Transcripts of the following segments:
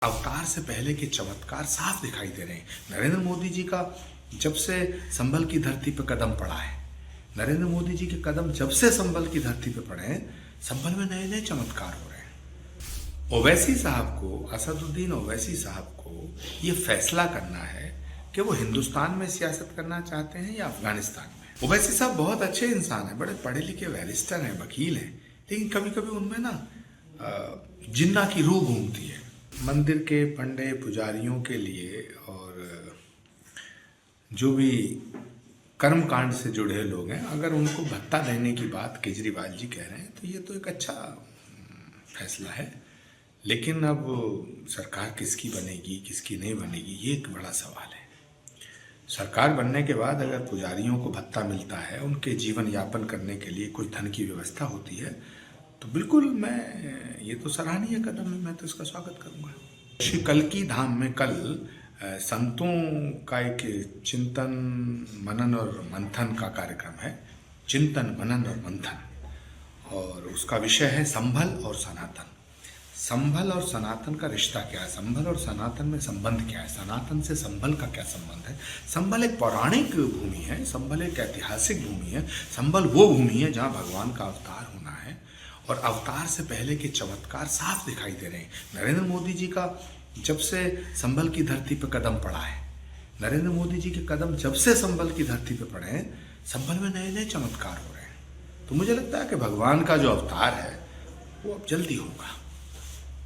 अवतार से पहले के चमत्कार साफ दिखाई दे रहे हैं। नरेंद्र मोदी जी का जब से संभल की धरती पर कदम पड़ा है, नरेंद्र मोदी जी के कदम जब से संभल की धरती पर पड़े हैं, संभल में नए नए चमत्कार हो रहे हैं। ओवैसी साहब को, असदुद्दीन ओवैसी साहब को ये फैसला करना है कि वो हिंदुस्तान में सियासत करना चाहते हैं या अफगानिस्तान में। ओवैसी साहब बहुत अच्छे इंसान हैं, बड़े पढ़े लिखे बैरिस्टर हैं, वकील हैं, लेकिन कभी कभी उनमें ना जिन्ना की रूह घूमती है। मंदिर के पंडे पुजारियों के लिए और जो भी कर्म कांड से जुड़े लोग हैं, अगर उनको भत्ता देने की बात केजरीवाल जी कह रहे हैं तो ये तो एक अच्छा फैसला है। लेकिन अब सरकार किसकी बनेगी किसकी नहीं बनेगी, ये एक बड़ा सवाल है। सरकार बनने के बाद अगर पुजारियों को भत्ता मिलता है, उनके जीवन यापन करने के लिए कोई धन की व्यवस्था होती है, तो बिल्कुल ये तो सराहनीय कदम है, मैं तो इसका स्वागत करूंगा। श्री कल्की धाम में कल संतों का एक चिंतन मनन और मंथन का कार्यक्रम है। चिंतन मनन और मंथन, और उसका विषय है संभल और सनातन। संभल और सनातन का रिश्ता क्या है, संभल और सनातन में संबंध क्या है, सनातन से संभल का क्या संबंध है। संभल एक पौराणिक भूमि है, संभल एक ऐतिहासिक भूमि है, संभल वो भूमि है जहाँ भगवान का अवतार होना है, और अवतार से पहले के चमत्कार साफ दिखाई दे रहे हैं। नरेंद्र मोदी जी का जब से संभल की धरती पर कदम पड़ा है, नरेंद्र मोदी जी के कदम जब से संभल की धरती पर पड़े हैं, संभल में नए नए चमत्कार हो रहे हैं। तो मुझे लगता है कि भगवान का जो अवतार है वो अब जल्दी होगा।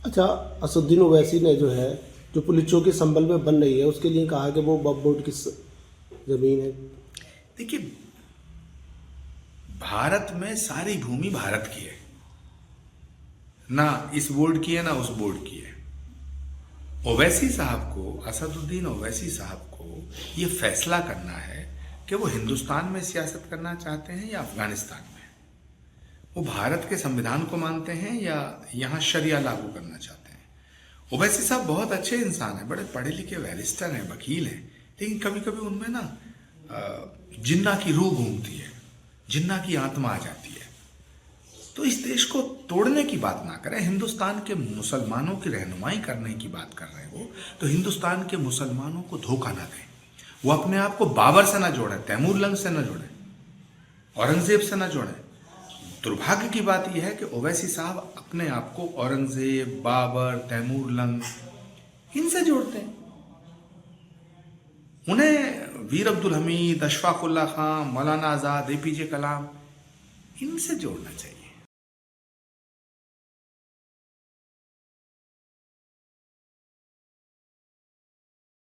अच्छा, असदुद्दीन ओवैसी ने जो पुलिस चौकी संभल में बन रही है, उसके लिए कहा कि वो वक्फ बोर्ड की जमीन है। देखिए, भारत में सारी भूमि भारत की है, ना इस बोर्ड की है ना उस बोर्ड की है। ओवैसी साहब को, असदुद्दीन ओवैसी साहब को ये फैसला करना है कि वो हिंदुस्तान में सियासत करना चाहते हैं या अफगानिस्तान में। वो भारत के संविधान को मानते हैं या यहाँ शरिया लागू करना चाहते हैं। ओवैसी साहब बहुत अच्छे इंसान हैं, बड़े पढ़े लिखे बैरिस्टर हैं, वकील हैं, लेकिन कभी कभी उनमें ना जिन्ना की रूह घूमती है, जिन्ना की आत्मा आ जाती है। तो इस देश को तोड़ने की बात ना करें, हिंदुस्तान के मुसलमानों की रहनुमाई करने की बात कर रहे हो तो हिंदुस्तान के मुसलमानों को धोखा ना दें। वो अपने आप को बाबर से ना जोड़ें, तैमूर लंग से ना जोड़ें, औरंगजेब से ना जोड़ें। दुर्भाग्य की बात यह है कि ओवैसी साहब अपने आप को औरंगजेब, बाबर, तैमूर लंग इनसे जोड़ते हैं। उन्हें वीर अब्दुल हमीद, अशफाक उल्लाह खां, मौलाना आज़ाद, APJ कलाम इनसे जोड़ना चाहिए।